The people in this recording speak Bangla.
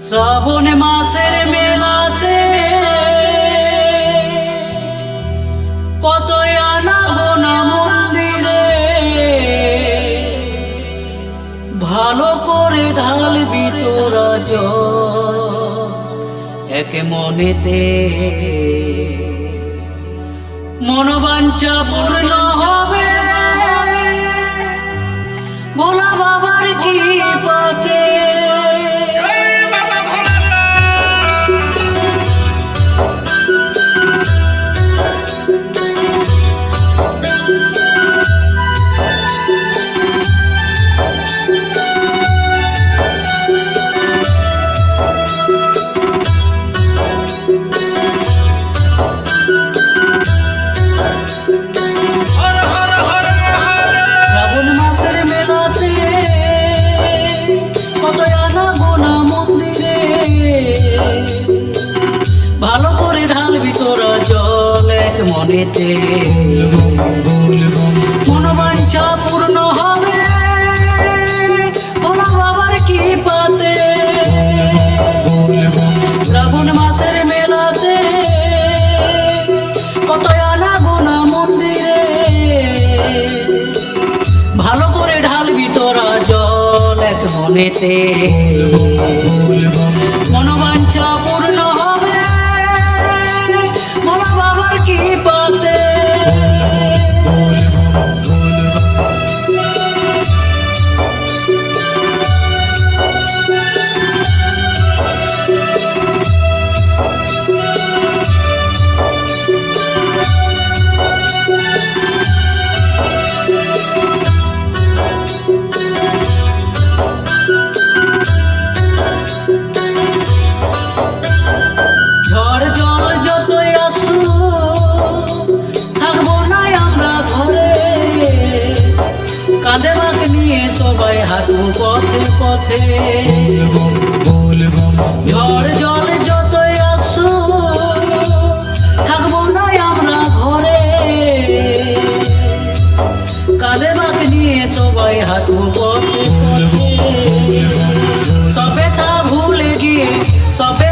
শ্রাবণ মাসের মেলাতে কতই আনাবো না মন্দিরে, ভালো করে ঢালবি তোরা জল এক মনেতে, মনোবাঞ্ছা পূর্ণ হবে ভোলা বাবার কৃপাতে। ভালো করে ঢালবি তোরা জল এক মনেতে, মনোবাঞ্ছা পূর্ণ হবে ভোলা বাবার কৃপাতে। শ্রাবণ মাসের মেলাতে কত আনাবো না মন্দিরে, ভালো করে ঢালবি তোরা জল এক মনেতে, মনোবাঞ্ছা পূর্ণ হবে ভোলা বাবার কৃপাতে। কাঁধে বাঁক নিয়ে সবাই হাঁটবো পথে পথে, ঝড় জল যতই আসুক থাকবো না আমরা ঘরে। কাঁধে বাঁক নিয়ে সবাই হাঁটবো পথে পথে, সবে তা ভুলে গিয়ে সবে